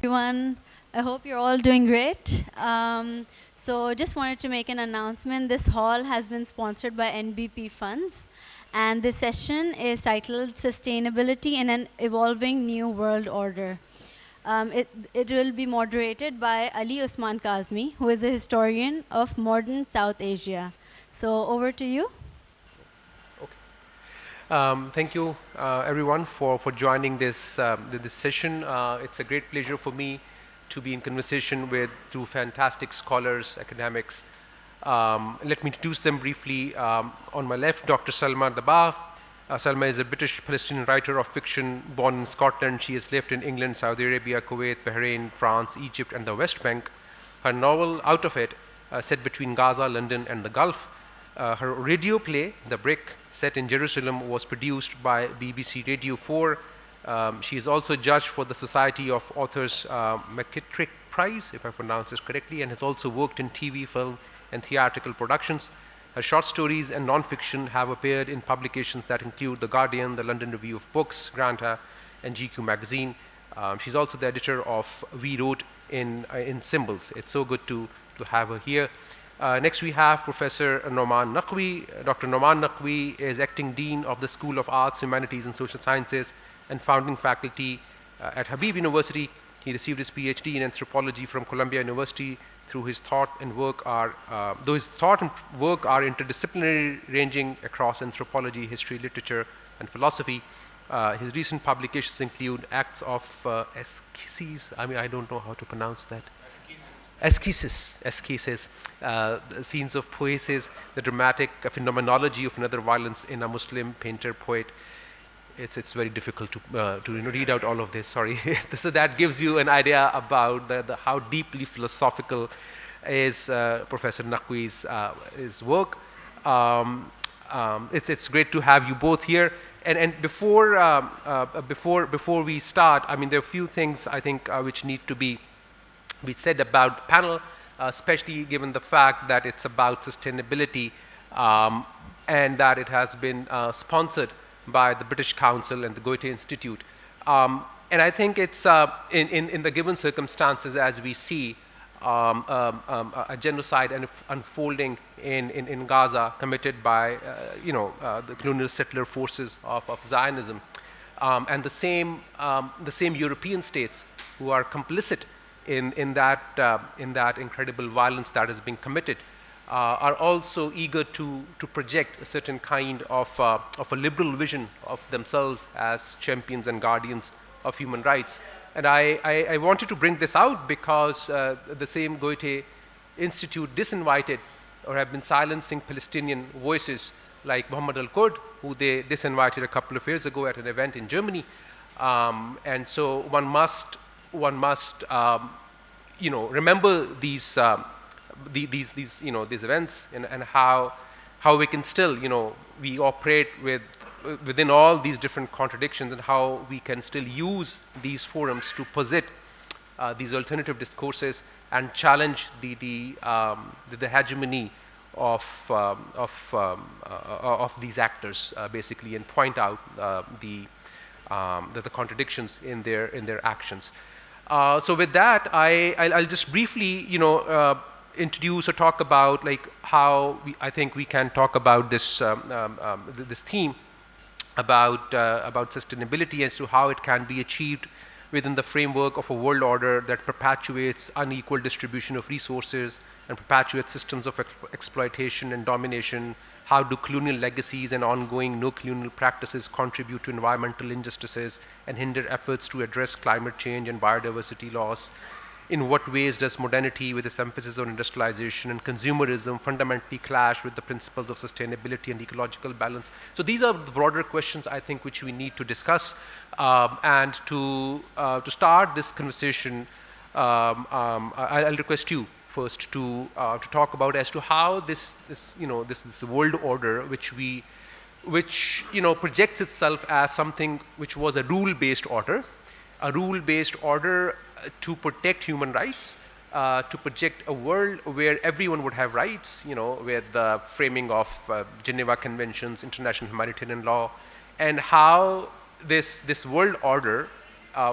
Everyone, I hope you're all doing great. So just wanted to make an announcement. This hall has been sponsored by NBP Funds, and this session is titled Sustainability in an Evolving New World Order. It will be moderated by Usman Qasmi, who is a historian of modern South Asia. So over to you. Thank you, everyone, for joining this session. It's a great pleasure for me to be in conversation with two fantastic scholars, academics. Let me introduce them briefly. On my left, Dr. Selma Dabbagh. Selma is a British Palestinian writer of fiction born in Scotland. She has lived in England, Saudi Arabia, Kuwait, Bahrain, France, Egypt, and the West Bank. Her novel, Out of It, set between Gaza, London, and the Gulf. Her radio play, The Brick, set in Jerusalem, was produced by BBC Radio 4. She is also judged for the Society of Authors McKittrick Prize, if I pronounce this correctly, and has also worked in TV, film, and theatrical productions. Her short stories and non-fiction have appeared in publications that include The Guardian, the London Review of Books, Granta, and GQ magazine. She's also the editor of We Wrote in Symbols. It's so good to have her here. Next we have Professor Nauman Naqvi. Dr. Nauman Naqvi is acting dean of the School of Arts, Humanities, and Social Sciences and founding faculty at Habib University. He received his PhD in anthropology from Columbia University. Though his thought and work are interdisciplinary, ranging across anthropology, history, literature, and philosophy. His recent publications include Acts of Esquisses. I mean, I don't know how to pronounce that. Esquisses, Scenes of Poesis, the dramatic phenomenology of another violence in a Muslim painter poet. It's very difficult to read out all of this. Sorry. So that gives you an idea about how deeply philosophical is Professor Naqvi's his work. It's great to have you both here. And before we start, I mean, there are a few things I think which need to be said about the panel, especially given the fact that it's about sustainability and that it has been sponsored by the British Council and the Goethe Institute. And I think it's in the given circumstances as we see a genocide unfolding in Gaza committed by the colonial settler forces of Zionism, and the same European states who are complicit in that incredible violence that is being committed, are also eager to project a certain kind of a liberal vision of themselves as champions and guardians of human rights. And I wanted to bring this out because the same Goethe Institute disinvited or have been silencing Palestinian voices like Muhammad al-Kurd, who they disinvited a couple of years ago at an event in Germany. And so one must remember these events and how we can still we operate within all these different contradictions, and how we can still use these forums to posit these alternative discourses and challenge the hegemony of these actors basically, and point out the contradictions in their actions. So with that, I'll just briefly, introduce or talk about how I think we can talk about this this theme about sustainability as to how it can be achieved within the framework of a world order that perpetuates unequal distribution of resources and perpetuates systems of exploitation and domination. How do colonial legacies and ongoing no-colonial practices contribute to environmental injustices and hinder efforts to address climate change and biodiversity loss? In what ways does modernity, with its emphasis on industrialization and consumerism, fundamentally clash with the principles of sustainability and ecological balance? So these are the broader questions, I think, which we need to discuss. And to start this conversation, I'll request you first to talk about as to how this world order, which we which projects itself as something which was a rule-based order, to protect human rights, to project a world where everyone would have rights, with the framing of Geneva Conventions, international humanitarian law, and how this world order,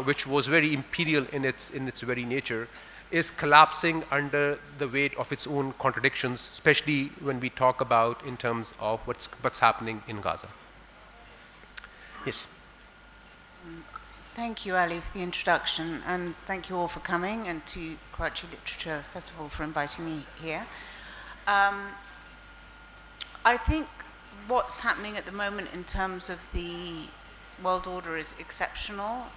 which was very imperial in its very nature, is collapsing under the weight of its own contradictions, especially when we talk about in terms of what's happening in Gaza. Yes. Thank you, Ali, for the introduction, and thank you all for coming, and to Karachi Literature Festival for inviting me here. I think what's happening at the moment in terms of the world order is exceptional.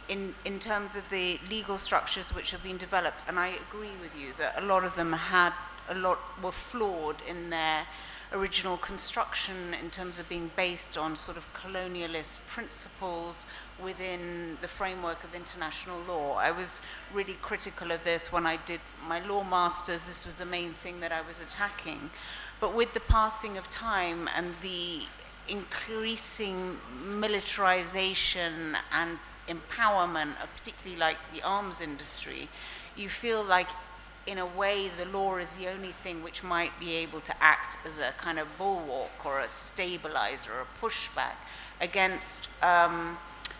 In terms of the legal structures which have been developed, and I agree with you that a lot of them were flawed in their original construction in terms of being based on sort of colonialist principles within the framework of international law. I was really critical of this when I did my law masters. This was the main thing that I was attacking. But with the passing of time and the increasing militarization and empowerment of particularly like the arms industry, you feel like in a way the law is the only thing which might be able to act as a kind of bulwark or a stabilizer or a pushback against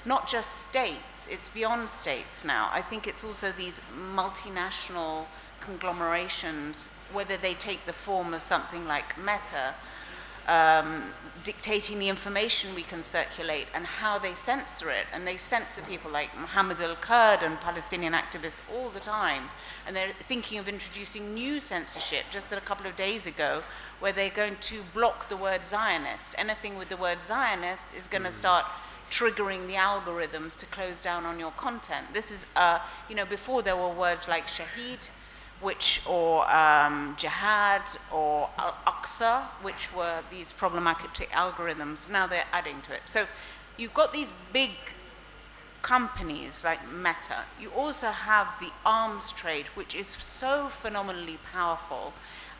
not just states, it's beyond states now. I think it's also these multinational conglomerations, whether they take the form of something like Meta, dictating the information we can circulate and how they censor it. And they censor people like Mohammed al-Kurd and Palestinian activists all the time. And they're thinking of introducing new censorship just a couple of days ago, where they're going to block the word Zionist. Anything with the word Zionist is going to start triggering the algorithms to close down on your content. This is, before there were words like Shaheed, or Jihad, or Al-Aqsa, which were these problematic algorithms. Now they're adding to it. So you've got these big companies like Meta. You also have the arms trade, which is so phenomenally powerful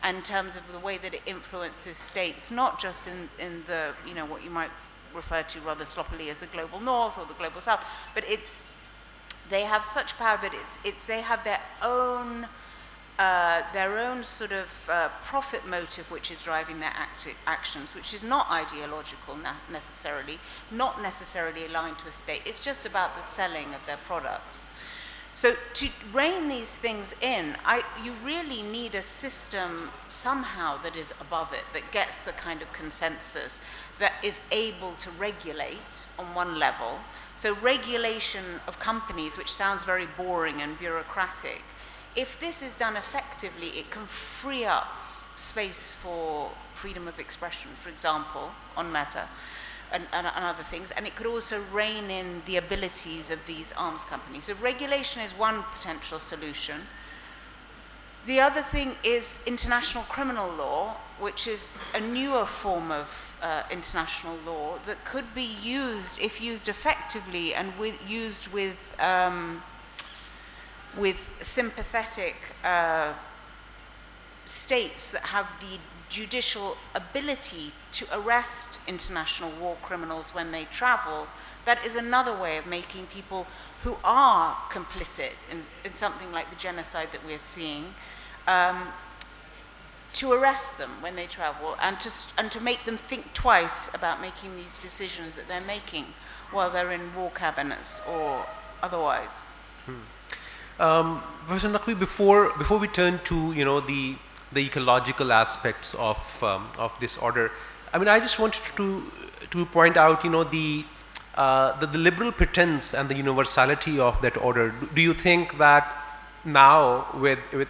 in terms of the way that it influences states, not just in the, what you might refer to rather sloppily as the global north or the global south, but they have such power that they have their own sort of profit motive which is driving their actions, which is not ideological necessarily, not necessarily aligned to a state. It's just about the selling of their products. So to rein these things in, you really need a system somehow that is above it, that gets the kind of consensus, that is able to regulate on one level. So regulation of companies, which sounds very boring and bureaucratic, if this is done effectively, it can free up space for freedom of expression, for example, on Meta and other things. And it could also rein in the abilities of these arms companies. So regulation is one potential solution. The other thing is international criminal law, which is a newer form of international law that could be used, if used effectively and used with sympathetic states that have the judicial ability to arrest international war criminals when they travel. That is another way of making people who are complicit in something like the genocide that we're seeing, to arrest them when they travel and to make them think twice about making these decisions that they're making while they're in war cabinets or otherwise. Professor Naqvi, before we turn to the ecological aspects of this order, I just wanted to point out the liberal pretense and the universality of that order. Do you think that now,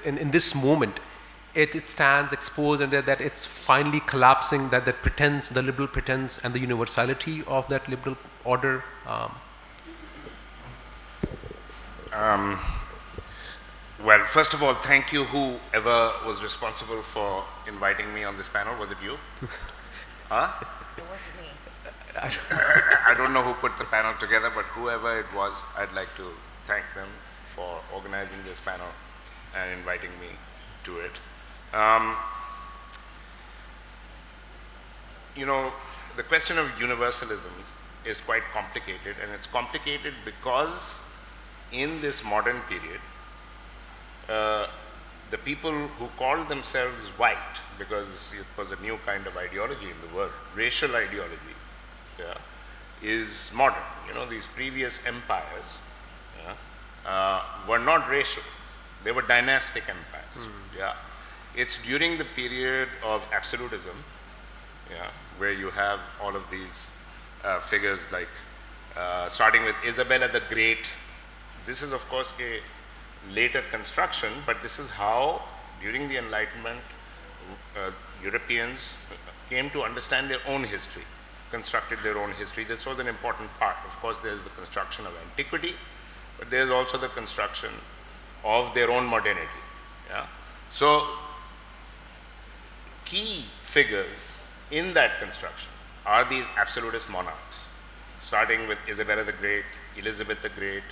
in this moment, it stands exposed and that it's finally collapsing, that pretense, the liberal pretense and the universality of that liberal order? Well, first of all, thank you, whoever was responsible for inviting me on this panel. Was it you? Huh? It wasn't me. I don't know who put the panel together, but whoever it was, I'd like to thank them for organizing this panel and inviting me to it. you know, the question of universalism is quite complicated, and it's complicated because in this modern period, the people who call themselves white, because it was a new kind of ideology in the world, racial ideology, yeah, is modern. You know, these previous empires, yeah, were not racial. They were dynastic empires. Yeah. It's during the period of absolutism, yeah, where you have all of these figures like, starting with Isabella the Great. This is, of course, a later construction, but this is how, during the Enlightenment, Europeans came to understand their own history, constructed their own history. This was an important part. Of course, there's the construction of antiquity, but there's also the construction of their own modernity. Yeah? So, key figures in that construction are these absolutist monarchs, starting with Isabella the Great, Elizabeth the Great.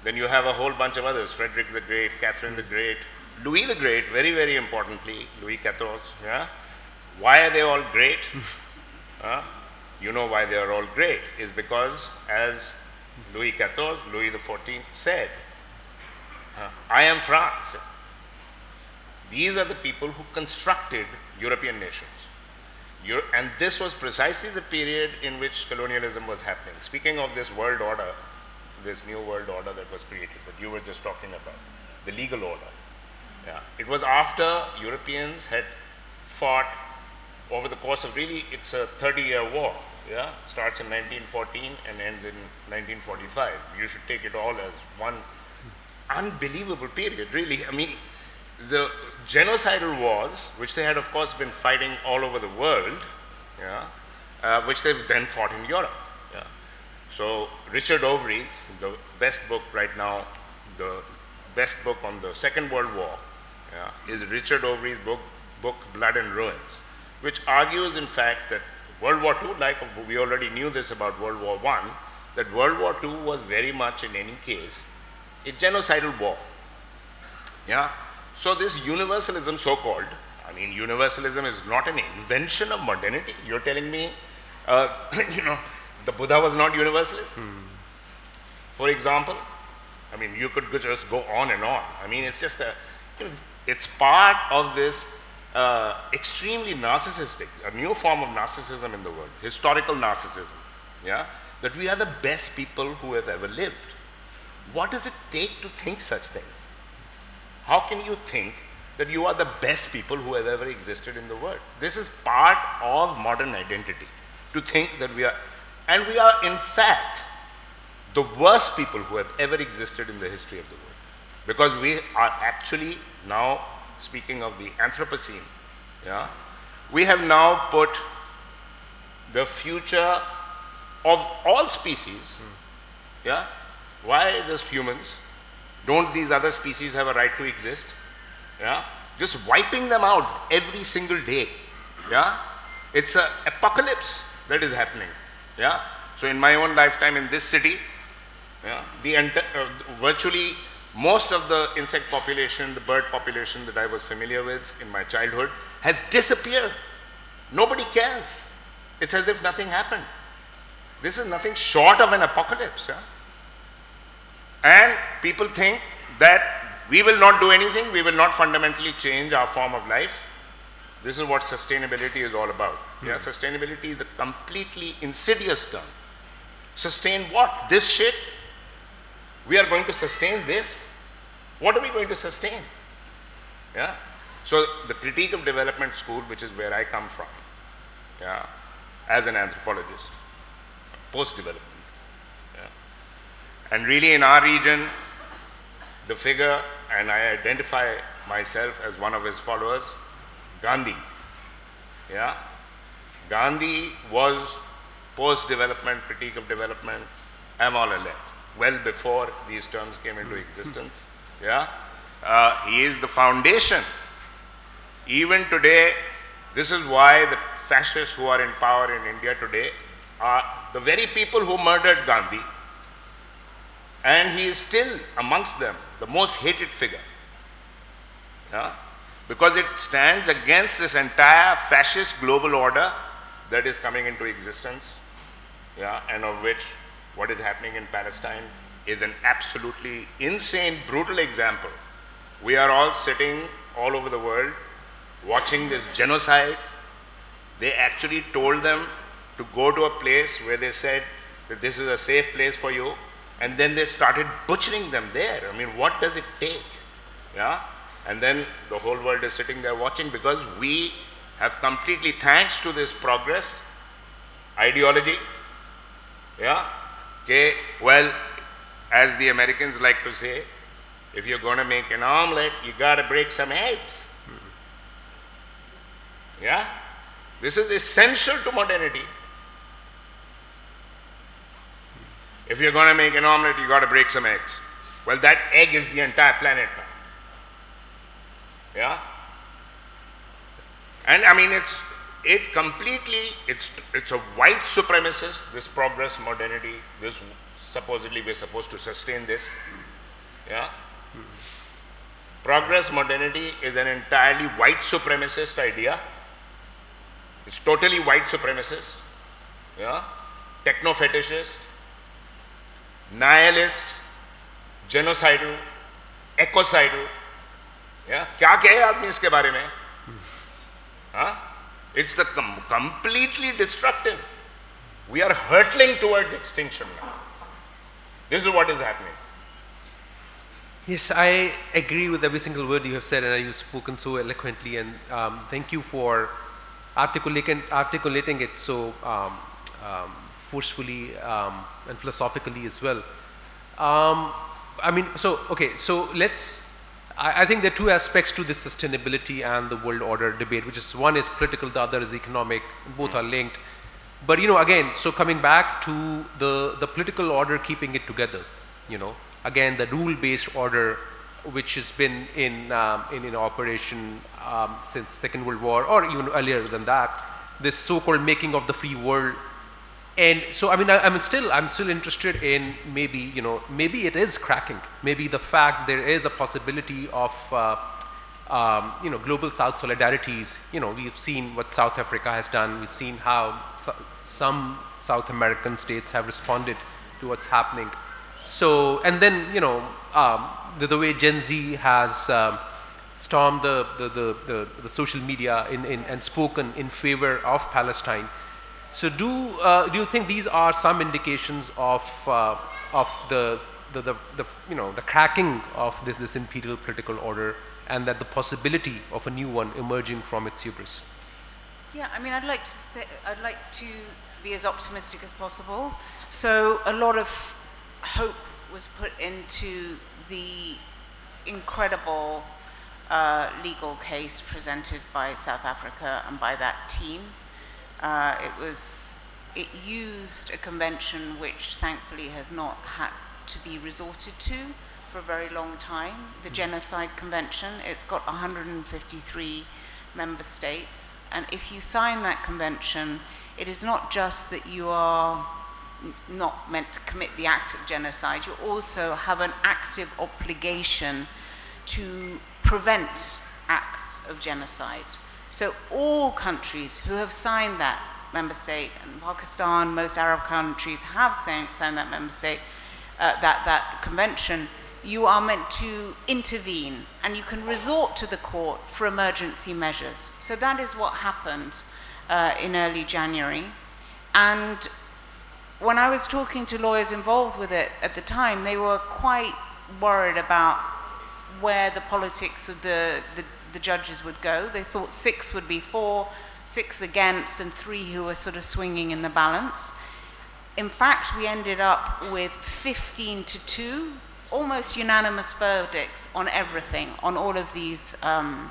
Then you have a whole bunch of others, Frederick the Great, Catherine the Great, Louis the Great, very, very importantly, Louis XIV. Yeah? Why are they all great? You know why they are all great, is because, as Louis XIV, Louis XIV said, I am France. These are the people who constructed European nations. And this was precisely the period in which colonialism was happening. Speaking of this world order, this new world order that was created, that you were just talking about, the legal order. Yeah. It was after Europeans had fought over the course of, really, it's a 30-year war. Yeah? Starts in 1914 and ends in 1945. You should take it all as one unbelievable period, really. I mean, the genocidal wars, which they had, of course, been fighting all over the world, yeah, which they've then fought in Europe. Yeah. So Richard Overy, the best book right now, the best book on the Second World War, yeah, is Richard Overy's book Blood and Ruins, which argues, in fact, that World War II, like we already knew this about World War I, that World War II was very much, in any case, a genocidal war. Yeah. So this universalism, so-called, I mean, universalism is not an invention of modernity. You're telling me, you know, the Buddha was not universalist? For example, I mean, you could just go on and on. I mean, it's just it's part of this extremely narcissistic, a new form of narcissism in the world, historical narcissism, yeah, that we are the best people who have ever lived. What does it take to think such things? How can you think that you are the best people who have ever existed in the world? This is part of modern identity, to think that we are, and we are in fact the worst people who have ever existed in the history of the world. Because we are actually now, speaking of the Anthropocene, yeah, we have now put the future of all species, yeah, why just humans? Don't these other species have a right to exist? Yeah? Just wiping them out every single day. Yeah? It's an apocalypse that is happening. Yeah? So in my own lifetime in this city, yeah, virtually most of the insect population, the bird population that I was familiar with in my childhood has disappeared. Nobody cares. It's as if nothing happened. This is nothing short of an apocalypse. Yeah? And people think that we will not do anything, we will not fundamentally change our form of life. This is what sustainability is all about. Yeah, sustainability is a completely insidious term. Sustain what? This shit? We are going to sustain this? What are we going to sustain? Yeah. So the critique of development school, which is where I come from, yeah, as an anthropologist, post-development. And really in our region, the figure, and I identify myself as one of his followers, Gandhi. Yeah? Gandhi was post-development, critique of development, avant la lettre, well before these terms came into existence. Yeah? He is the foundation. Even today, this is why the fascists who are in power in India today are the very people who murdered Gandhi. And he is still amongst them, the most hated figure. Yeah? Because it stands against this entire fascist global order that is coming into existence, yeah, and of which what is happening in Palestine is an absolutely insane, brutal example. We are all sitting all over the world watching this genocide. They actually told them to go to a place where they said that this is a safe place for you, and then they started butchering them there. I mean, what does it take? Yeah? And then the whole world is sitting there watching, because we have completely, thanks to this progress ideology, yeah, okay, well, as the Americans like to say, if you're going to make an omelette, you got to break some eggs. Yeah? This is essential to modernity. If you're going to make an omelette, you got to break some eggs. Well, that egg is the entire planet now. Yeah? And I mean, it's a white supremacist, this progress, modernity, this supposedly we're supposed to sustain this. Yeah? Progress, modernity is an entirely white supremacist idea. It's totally white supremacist, yeah? Techno-fetishist, nihilist, genocidal, ecocidal. Yeah? क्या कहे आदमी इसके बारे में? Huh? It's the completely destructive. We are hurtling towards extinction now. This is what is happening. Yes, I agree with every single word you have said, and you've spoken so eloquently, and thank you for articulating it so forcefully and philosophically as well. I mean, so I think there are two aspects to this sustainability and the world order debate, which is, one is political, the other is economic. Both are linked. But again, so coming back to the political order, keeping it together, again, the rule-based order, which has been in operation since the Second World War, or even earlier than that, this so-called making of the free world. And so, I mean, I'm still interested in maybe it is cracking. Maybe the fact there is a possibility of, global South solidarities. We've seen what South Africa has done. We've seen how some South American states have responded to what's happening. So, and then, the way Gen Z has stormed the social media and spoken in favor of Palestine. So do you think these are some indications of the cracking of this imperial political order, and that the possibility of a new one emerging from its hubris? Yeah, I mean, I'd like to be as optimistic as possible. So a lot of hope was put into the incredible legal case presented by South Africa and by that team. It used a convention which thankfully has not had to be resorted to for a very long time, the Genocide Convention. It's got 153 member states, and if you sign that convention, it is not just that you are not meant to commit the act of genocide, you also have an active obligation to prevent acts of genocide. So all countries who have signed that member state, and Pakistan, most Arab countries have signed that member state, that convention, you are meant to intervene, and you can resort to the court for emergency measures. So that is what happened in early January. And when I was talking to lawyers involved with it at the time, they were quite worried about where the politics of the judges would go. They thought 6 would be for, 6 against, and 3 who were sort of swinging in the balance. In fact, we ended up with 15-2, almost unanimous verdicts on everything, on all of these, on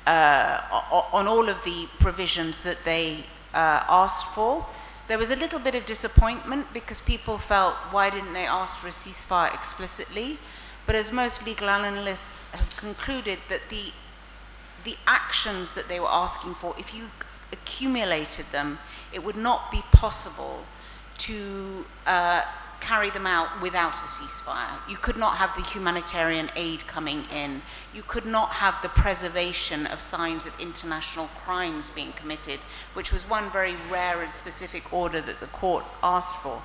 all of the provisions that they asked for. There was a little bit of disappointment because people felt, why didn't they ask for a ceasefire explicitly? But as most legal analysts have concluded, that the actions that they were asking for, if you accumulated them, it would not be possible to carry them out without a ceasefire. You could not have the humanitarian aid coming in. You could not have the preservation of signs of international crimes being committed, which was one very rare and specific order that the court asked for.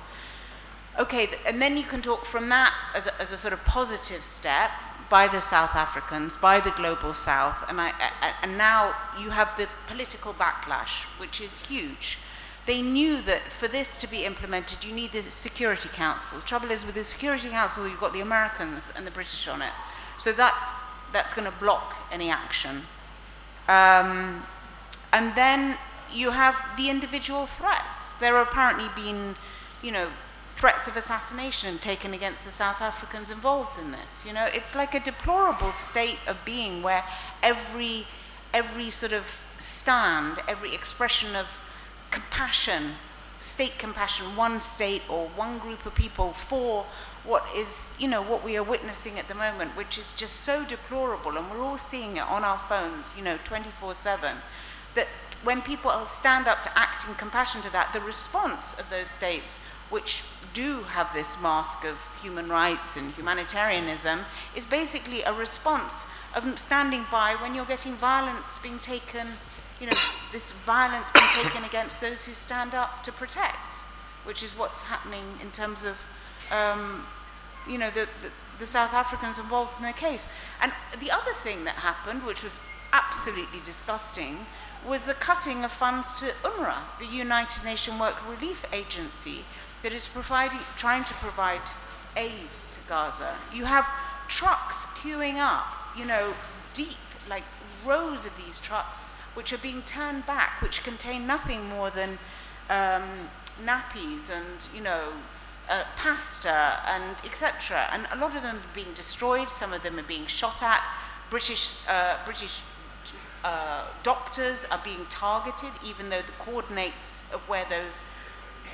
Okay, and then you can talk from that as a sort of positive step by the South Africans, by the Global South, and now you have the political backlash, which is huge. They knew that for this to be implemented, you need the Security Council. The trouble is, with the Security Council, you've got the Americans and the British on it. So that's going to block any action. And then you have the individual threats. There have apparently been, threats of assassination taken against the South Africans involved in this. It's like a deplorable state of being where every sort of stand, every expression of compassion, state compassion, one state or one group of people for what is, what we are witnessing at the moment, which is just so deplorable, and we're all seeing it on our phones, 24/7, that when people stand up to act in compassion to that, the response of those states, which do have this mask of human rights and humanitarianism, is basically a response of standing by when you're getting violence being taken, this violence being taken against those who stand up to protect, which is what's happening in terms of, the South Africans involved in the case. And the other thing that happened, which was absolutely disgusting, was the cutting of funds to UNRWA, the United Nations Work Relief Agency, that is trying to provide aid to Gaza. You have trucks queuing up, deep, like rows of these trucks, which are being turned back, which contain nothing more than nappies and, pasta and etc. And a lot of them are being destroyed, some of them are being shot at. British doctors are being targeted, even though the coordinates of where those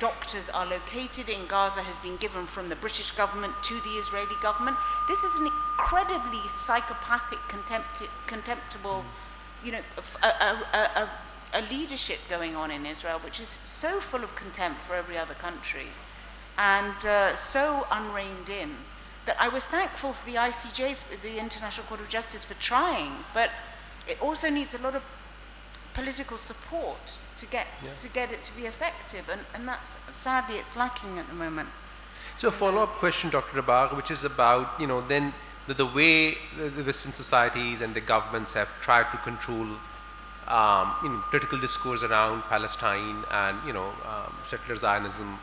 doctors are located in Gaza has been given from the British government to the Israeli government. This is an incredibly psychopathic, contemptible, a leadership going on in Israel, which is so full of contempt for every other country and so unreined in, that I was thankful for the ICJ, the International Court of Justice, for trying, but it also needs a lot of political support to get it to be effective, and that's, sadly, it's lacking at the moment. So a follow-up question, Dr. Dabbagh, which is about, then the way the Western societies and the governments have tried to control, political discourse around Palestine and, settler Zionism,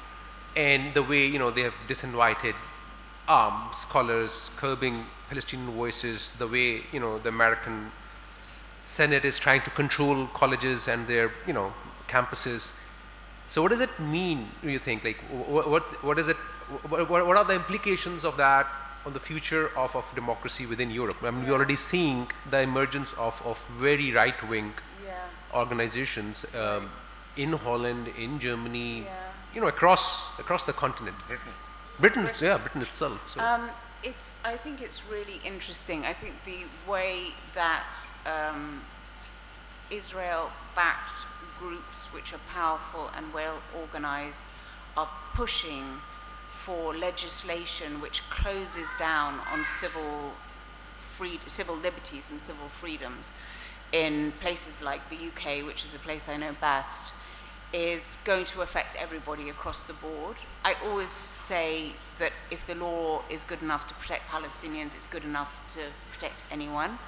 and the way, they have disinvited scholars, curbing Palestinian voices, the way, the American Senate is trying to control colleges and their, campuses. So what does it mean, do you think? Like, what is it? What are the implications of that on the future of democracy within Europe? I mean, we're already seeing the emergence of very right-wing organizations in Holland, in Germany, across the continent. Britain itself. So. I think it's really interesting. I think the way that Israel-backed groups, which are powerful and well organized, are pushing for legislation which closes down on civil liberties and civil freedoms in places like the UK, which is a place I know best, is going to affect everybody across the board. I always say that if the law is good enough to protect Palestinians, it's good enough to protect anyone.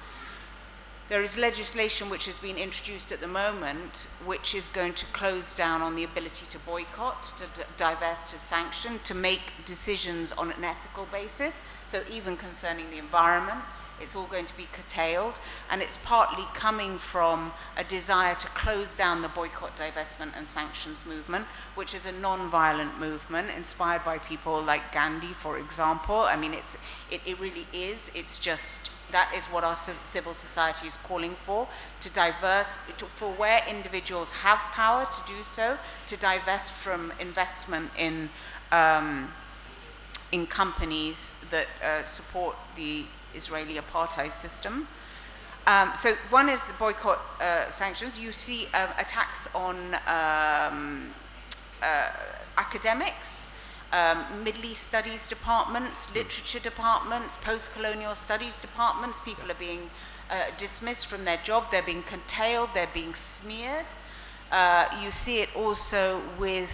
There is legislation which has been introduced at the moment which is going to close down on the ability to boycott, to divest, to sanction, to make decisions on an ethical basis. So even concerning the environment, it's all going to be curtailed, and it's partly coming from a desire to close down the boycott, divestment and sanctions movement, which is a non-violent movement inspired by people like Gandhi, for example. I mean, it really is. It's just, that is what our civil society is calling for, for where individuals have power to do so, to divest from investment in companies that support the Israeli apartheid system. So one is boycott sanctions. You see attacks on academics, Middle East studies departments, literature departments, post-colonial studies departments. People are being dismissed from their job, they're being curtailed, they're being smeared. You see it also with,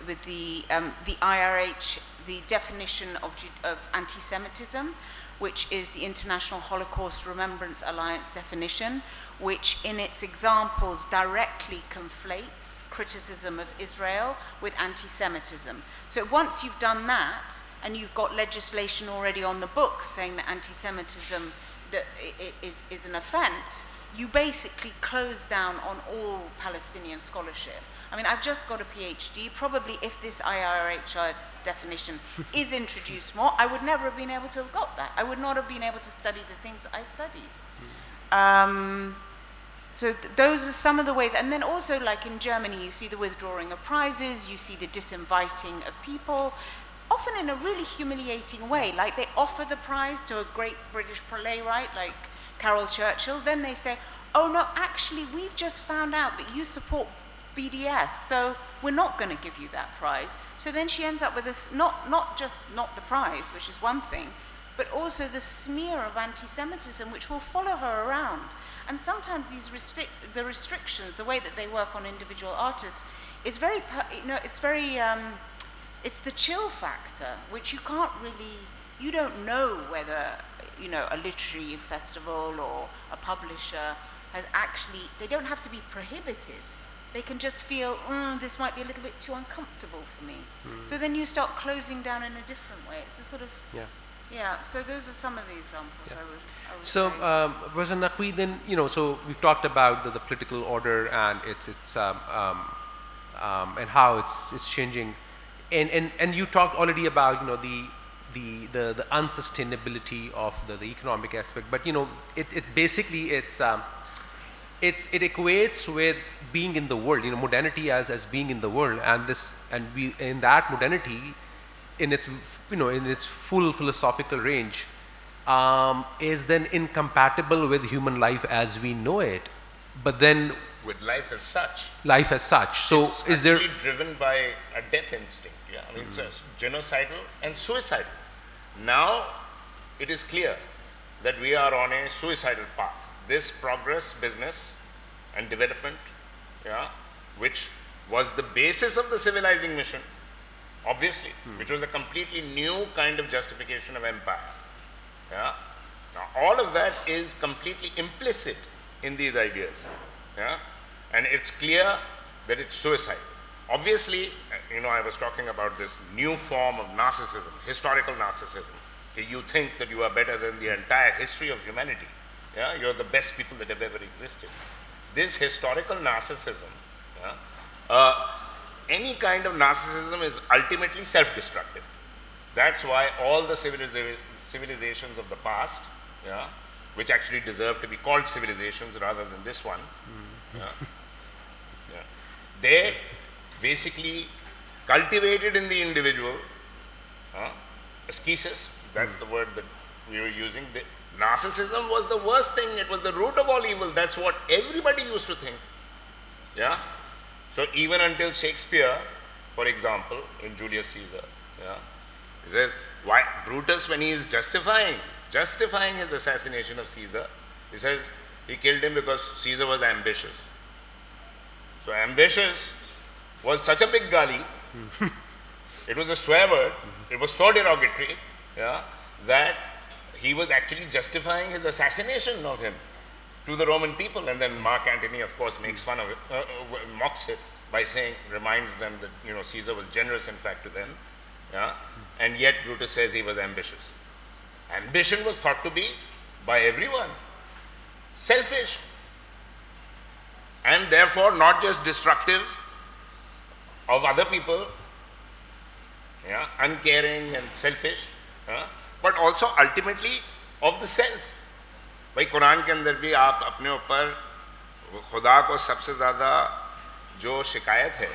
with the IRH, the definition of anti-Semitism, which is the International Holocaust Remembrance Alliance definition, which in its examples directly conflates criticism of Israel with anti-Semitism. So once you've done that, and you've got legislation already on the books saying that anti-Semitism is an offense, you basically close down on all Palestinian scholarship. I mean, I've just got a PhD. Probably if this IRHR definition is introduced more, I would never have been able to have got that. I would not have been able to study the things that I studied. So those are some of the ways. And then also, like in Germany, you see the withdrawing of prizes, you see the disinviting of people, often in a really humiliating way. Like they offer the prize to a great British playwright like Carol Churchill, then they say, oh no, actually we've just found out that you support BDS, so we're not going to give you that prize. So then she ends up with this, not just not the prize, which is one thing, but also the smear of anti-Semitism, which will follow her around. And sometimes these the restrictions, the way that they work on individual artists, is very, it's the chill factor, which you can't really, you don't know whether, a literary festival or a publisher has actually, they don't have to be prohibited. They can just feel, this might be a little bit too uncomfortable for me. So then you start closing down in a different way. It's a sort of, so those are some of the examples I would so, say. Professor Naqvi, then, so we've talked about the political order and its and how it's changing. And you talked already about, the unsustainability of the economic aspect, but it basically it equates with being in the world, modernity as being in the world, and we in that modernity in its full philosophical range is then incompatible with human life as we know it, but then with life as such. Life as such. So it's is there actually driven by a death instinct? Yeah, I mean, it's genocidal and suicidal. Now it is clear that we are on a suicidal path. This progress, business and development, which was the basis of the civilizing mission, obviously, which was a completely new kind of justification of empire. Now all of that is completely implicit in these ideas. And it's clear that it's suicidal. Obviously, I was talking about this new form of narcissism, historical narcissism. You think that you are better than the entire history of humanity. You're the best people that have ever existed. This historical narcissism, any kind of narcissism is ultimately self-destructive. That's why all the civilizations of the past, which actually deserve to be called civilizations rather than this one, they basically cultivated in the individual ascesis, that's the word that we were using. Narcissism was the worst thing, it was the root of all evil. That's what everybody used to think. So even until Shakespeare, for example, in Julius Caesar, he says, why Brutus, when he is justifying his assassination of Caesar, he says he killed him because Caesar was ambitious. So ambitious was such a big gali, it was a swear word, it was so derogatory, that he was actually justifying his assassination of him to the Roman people. And then Mark Antony, of course, makes fun of it, mocks it by saying, reminds them that Caesar was generous in fact to them, and yet Brutus says he was ambitious. Ambition was thought to be by everyone selfish, and therefore not just destructive of other people, uncaring and selfish, but also ultimately of the self. भाई कुरान के अंदर भी आप अपने ऊपर खुदा को सबसे ज़्यादा जो शिकायत है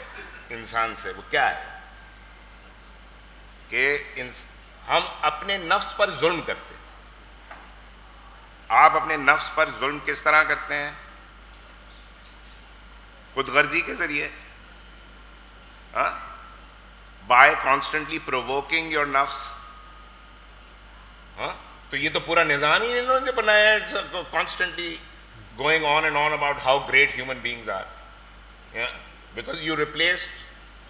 इंसान से वो क्या है कि हम अपने नफ्स पर जुल्म करते हैं। आप अपने नफ्स पर जुल्म किस तरह करते हैं? खुदगर्जी के ज़रिए, Huh? By constantly provoking your nafs. Huh? So ये तो पूरा निज़ाम ही इन्होंने बनाया है. It's constantly going on and on about how great human beings are. Yeah? Because you replaced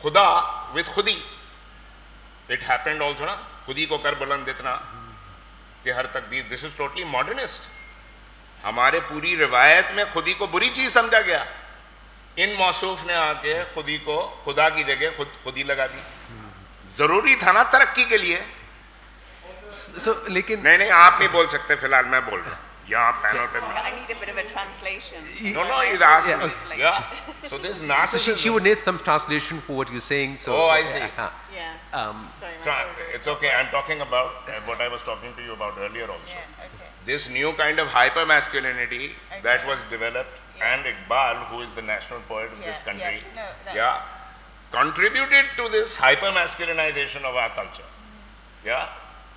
Khuda with Khudi. It happened also, na? Khudi ko kar buland itna कि हर तकदीर. This is totally modernist. हमारे पूरी रिवायत में खुदी को बुरी चीज समझा गया. इन मौसूफ ने आके खुदी को खुदा की जगह खुदी लगा दी. जरूरी था ना तरक्की के लिए. लेकिन नहीं आप नहीं बोल सकते, फिलहाल मैं बोल रहा हूँ यहाँ पैनल पे. I need a bit of a translation. No, he's asking me. Yeah. So this narcissism. She would need some translation for what you're saying. So oh, I see. Yeah. Sorry, it's okay. I'm talking about what I was talking to you about earlier also. Yeah, okay. This new kind of hyper masculinity that was developed, and Iqbal, who is the national poet of this country, contributed to this hyper masculinization of our culture. Yeah,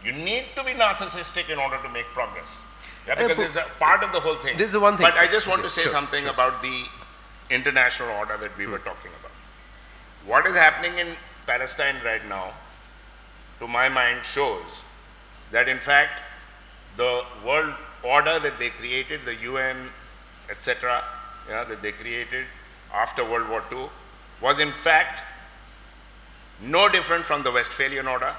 you need to be narcissistic in order to make progress. Yeah, because it's a part of the whole thing. This is one thing. But I just want to say something about the international order that we were talking about. What is happening in Palestine right now, to my mind, shows that in fact the world order that they created, the UN, etc., that they created after World War II, was in fact no different from the Westphalian order.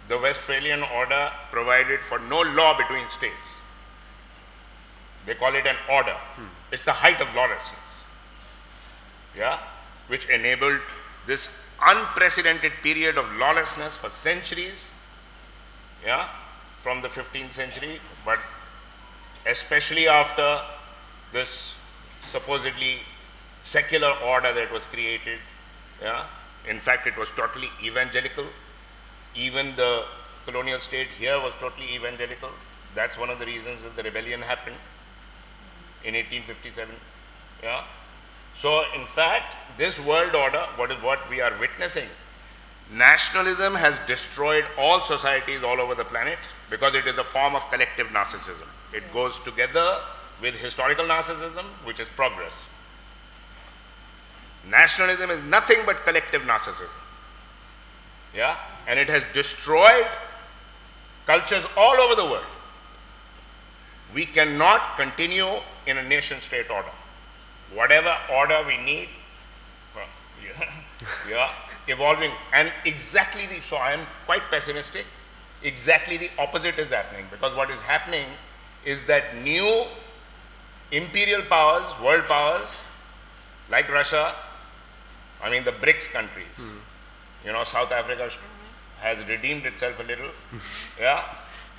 The Westphalian order provided for no law between states. They call it an order. It's the height of lawlessness, which enabled this unprecedented period of lawlessness for centuries, from the 15th century, but especially after this supposedly secular order that was created. In fact, it was totally evangelical. Even the colonial state here was totally evangelical. That's one of the reasons that the rebellion happened in 1857. So in fact, this world order, what we are witnessing, nationalism has destroyed all societies all over the planet because it is a form of collective narcissism. It goes together with historical narcissism, which is progress. Nationalism is nothing but collective narcissism. And it has destroyed cultures all over the world. We cannot continue in a nation-state order. Whatever order we need, evolving, and so I am quite pessimistic. Exactly the opposite is happening, because what is happening is that new imperial powers, world powers, like Russia, the BRICS countries, South Africa has redeemed itself a little,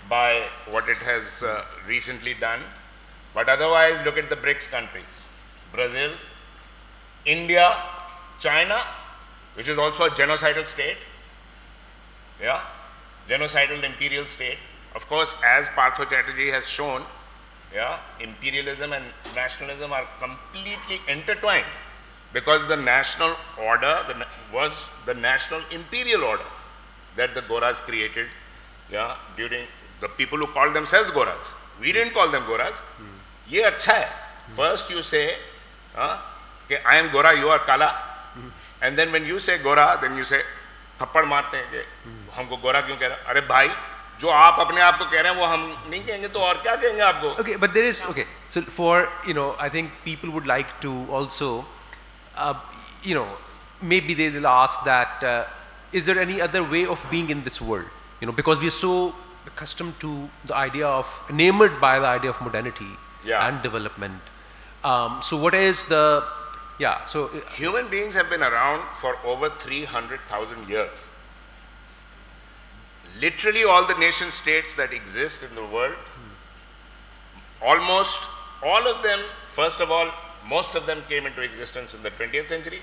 by what it has recently done. But otherwise, look at the BRICS countries: Brazil, India, China, which is also a genocidal state, genocidal imperial state. Of course, as Partho Chatterjee has shown, imperialism and nationalism are completely intertwined, because the national order was the national imperial order that the Goras created, during the people who called themselves Goras. We didn't call them Goras. Ye acha hai. First you say, I am Gora, you are Kala. And then when you say Gora, then you say, थप्पड़ मारते हैं कि हमको गोरा क्यों कह रहा है? अरे भाई, जो आप अपने आप को कह रहे हैं वो हम नहीं कहेंगे तो और क्या कहेंगे आपको? Okay, but there is, so for, I think people would like to also, maybe they'll ask that, is there any other way of being in this world? Because we are so accustomed to the idea of, enamored by the idea of modernity and development. So what is the, so human beings have been around for over 300,000 years. Literally all the nation states that exist in the world, almost all of them, first of all, most of them came into existence in the 20th century.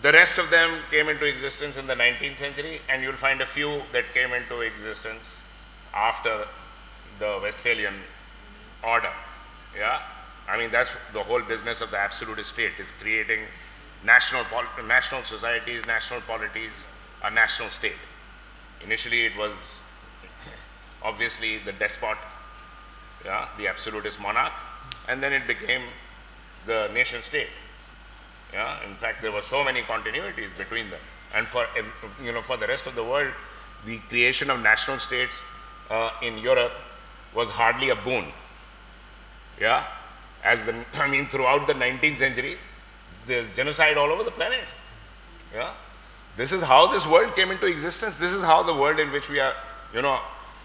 The rest of them came into existence in the 19th century, and you'll find a few that came into existence after the Westphalian order. That's the whole business of the absolute state, is creating national societies, national polities, a national state. Initially it was obviously the despot, the absolutist monarch, and then it became the nation state. Yeah, in fact, there were so many continuities between them. And for for the rest of the world, the creation of national states in Europe was hardly a boon. Yeah, throughout the 19th century, there's genocide all over the planet. Yeah, this is how this world came into existence. This is how the world in which we are.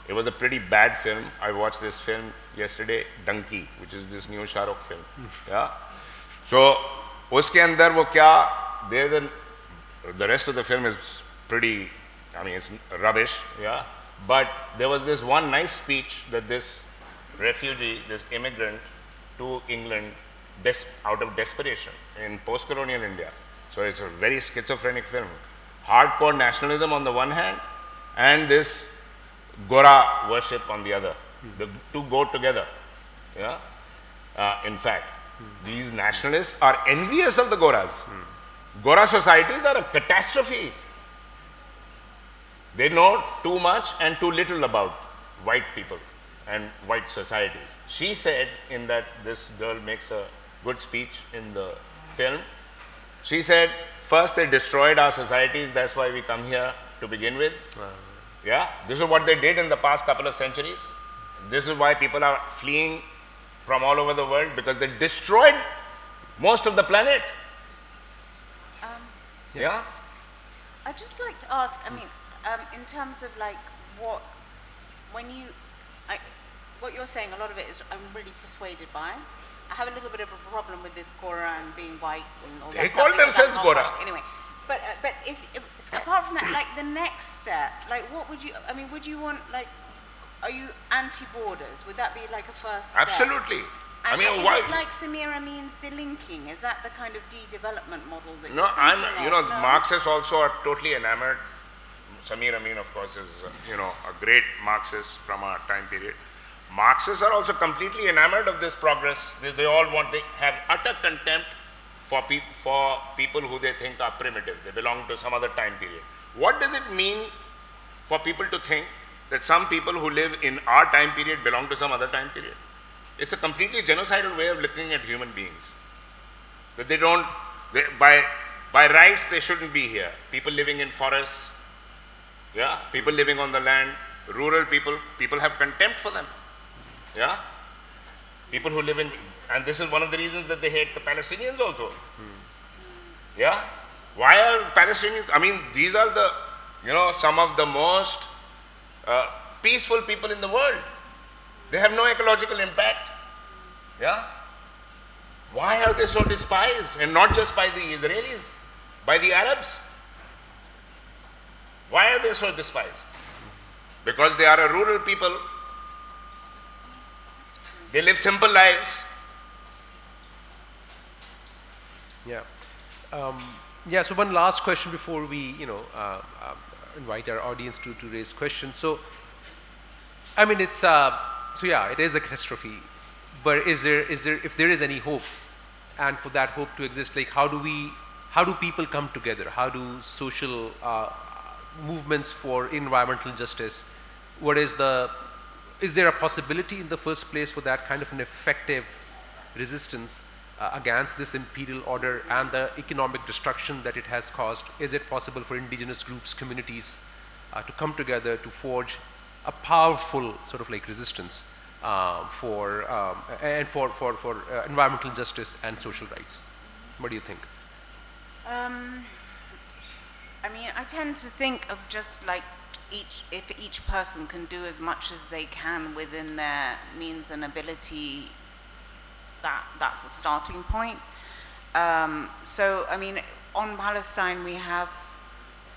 It was a pretty bad film. I watched this film yesterday, Donkey, which is this new Shah Rukh film. Yeah, so uske andar wo kya? The rest of the film is pretty. It's rubbish. Yeah, but there was this one nice speech that this refugee, this immigrant to England, out of desperation in post-colonial India. So it's a very schizophrenic film. Hardcore nationalism on the one hand, and this Gora worship on the other. The two go together. Yeah. In fact, these nationalists are envious of the Goras. Gora societies are a catastrophe. They know too much and too little about white people and white societies. She said, in that this girl makes a good speech in the film, she said, first they destroyed our societies, that's why we come here to begin with. Yeah, this is what they did in the past couple of centuries. This is why people are fleeing from all over the world, because they destroyed most of the planet. Yeah? I'd just like to ask, in terms of like what you're saying, a lot of it is I'm really persuaded by. I have a little bit of a problem with this Gora and being white and all that. They call themselves Gora. Anyway, but if apart from that, like the next step, like what would you? Would you want like? Are you anti-borders? Would that be like a first step? Absolutely. And is why? it like Samir Amin's delinking? Is that the kind of de-development model that No, you're thinking of? Marxists also are totally enamored. Samir Amin, of course, is a great Marxist from our time period. Marxists are also completely enamored of this progress. They have utter contempt for people who they think are primitive. They belong to some other time period. What does it mean for people to think that some people who live in our time period belong to some other time period? It's a completely genocidal way of looking at human beings. That by rights, they shouldn't be here. People living in forests, yeah, people living on the land, rural people have contempt for them. Yeah, people who live in, and this is one of the reasons that they hate the Palestinians also. Yeah, why are Palestinians? These are the, some of the most peaceful people in the world. They have no ecological impact. Yeah, why are they so despised? And not just by the Israelis, by the Arabs. Why are they so despised? Because they are a rural people. They live simple lives. Yeah. So one last question before we, invite our audience to raise questions. So, it is a catastrophe. But if there is any hope, and for that hope to exist, like how do people come together? How do social movements for environmental justice? Is there a possibility in the first place for that kind of an effective resistance against this imperial order and the economic destruction that it has caused? Is it possible for indigenous groups, communities to come together to forge a powerful sort of like resistance for environmental justice and social rights? What do you think? I tend to think of just like if each person can do as much as they can within their means and ability, that's a starting point. On Palestine we have,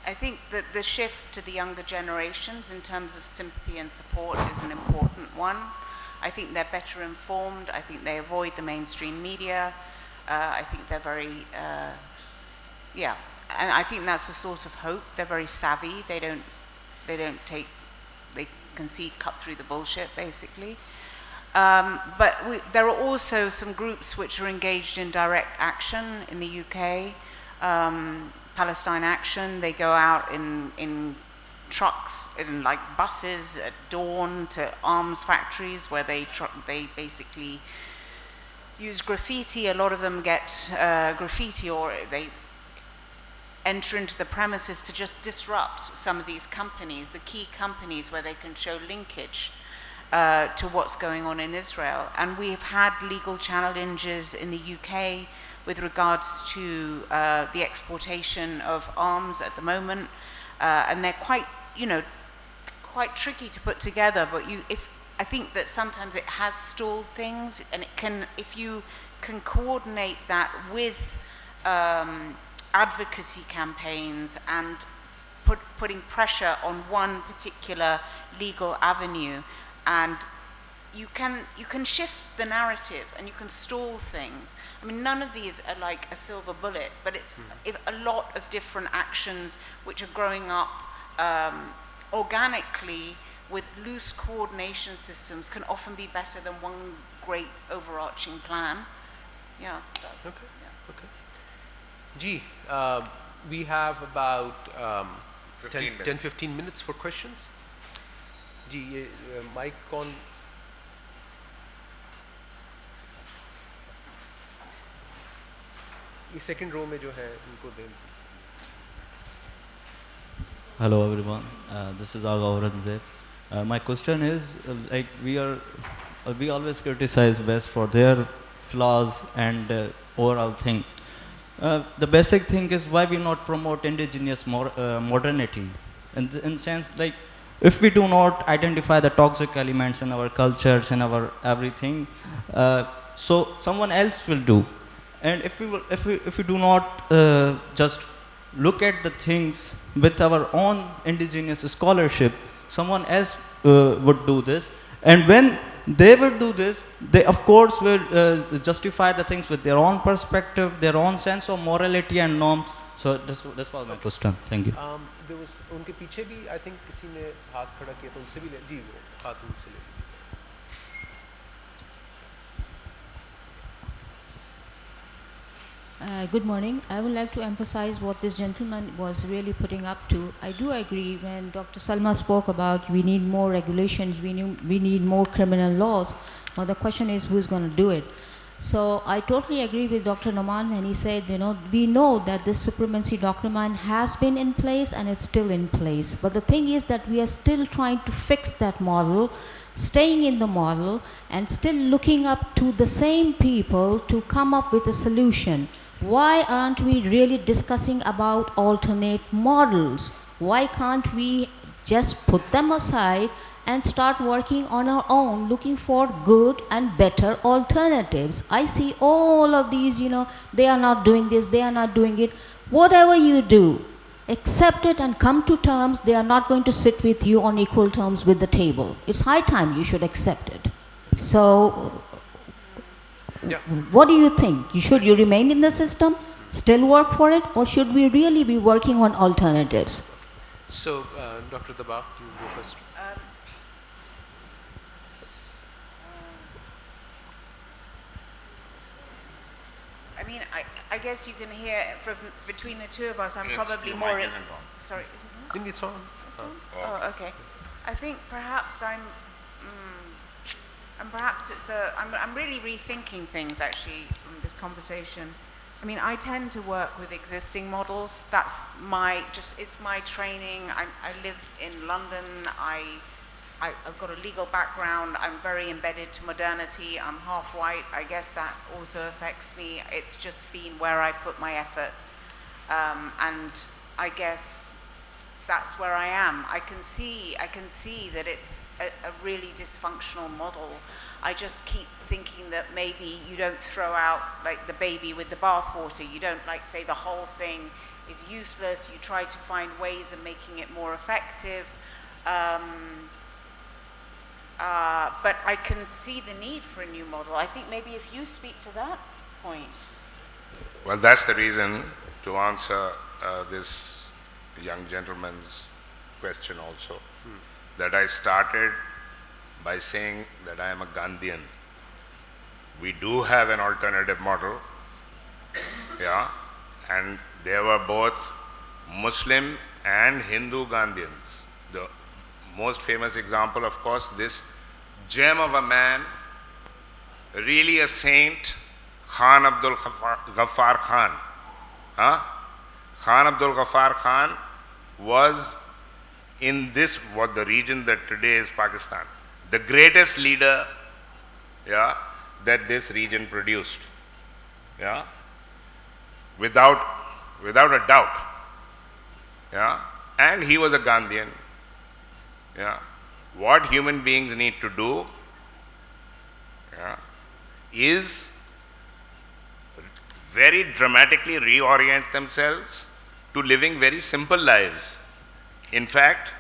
I think that the shift to the younger generations in terms of sympathy and support is an important one. I think they're better informed. I think they avoid the mainstream media. I think they're very, and I think that's a source of hope. They're very savvy. They can cut through the bullshit, basically. But there are also some groups which are engaged in direct action in the UK. Palestine Action, they go out in trucks, in like buses at dawn to arms factories where they basically use graffiti. A lot of them get graffiti, or they enter into the premises to just disrupt some of these companies, the key companies where they can show linkage to what's going on in Israel. And we've had legal challenges in the UK with regards to the exportation of arms at the moment, and they're quite, quite tricky to put together. But I think that sometimes it has stalled things, and it can, if you can coordinate that with advocacy campaigns and putting pressure on one particular legal avenue, and you can shift the narrative and you can stall things. I mean, none of these are like a silver bullet, but it's a lot of different actions which are growing up organically with loose coordination systems can often be better than one great overarching plan. Yeah, that's... Okay, yeah. Okay. G, we have about 10-15 minutes for questions. G, mic on. ये second row में जो है उनको दें. Hello everyone, this is Aga Aurangzeb. My question is, we always criticize West for their flaws and overall things. The basic thing is why we not promote indigenous modernity, in sense like if we do not identify the toxic elements in our cultures and our everything, so someone else will do. And if we do not just look at the things with our own indigenous scholarship, someone else would do this. And when they will do this, they of course will justify the things with their own perspective, their own sense of morality and norms. So this was my question. Thank you. There was उनके पीछे भी I think किसी ने हाथ खड़ा किया तो उनसे भी ले जी वो हाथ उनसे ले. Good morning. I would like to emphasize what this gentleman was really putting up to. I do agree when Dr. Selma spoke about we need more regulations, we need more criminal laws. Well, the question is who's going to do it. So I totally agree with Dr. Nauman when he said, we know that this supremacy doctrine has been in place and it's still in place. But the thing is that we are still trying to fix that model, staying in the model and still looking up to the same people to come up with a solution. Why aren't we really discussing about alternate models? Why can't we just put them aside and start working on our own, looking for good and better alternatives? I see all of these, they are not doing this, they are not doing it. Whatever you do, accept it and come to terms. They are not going to sit with you on equal terms with the table. It's high time you should accept it. So, yeah. What do you think? Should you remain in the system, still work for it, or should we really be working on alternatives? So, Dr. Dabbagh, you go first. I mean, I guess you can hear from between the two of us, I'm probably more... Sorry, is it on? It's on. It's on? Oh, okay. I think perhaps I'm really rethinking things actually from this conversation. I mean, I tend to work with existing models. That's it's my training. I live in London. I've got a legal background. I'm very embedded to modernity. I'm half white. I guess that also affects me. It's just been where I put my efforts. And I guess that's where I am. I can see that it's a really dysfunctional model. I just keep thinking that maybe you don't throw out like the baby with the bathwater. You don't say the whole thing is useless. You try to find ways of making it more effective. But I can see the need for a new model. I think maybe if you speak to that point. Well, that's the reason to answer this young gentleman's question also, that I started by saying that I am a Gandhian. We do have an alternative model, yeah, and there were both Muslim and Hindu Gandhians. The most famous example, of course, this gem of a man, really a saint, Khan Abdul Ghaffar Khan. Huh? Khan Abdul Ghaffar Khan was in this, what the region that today is Pakistan, the greatest leader, yeah, that this region produced, yeah, without a doubt, yeah, and he was a Gandhian, yeah. What human beings need to do, yeah, is very dramatically reorient themselves to living very simple lives. In fact,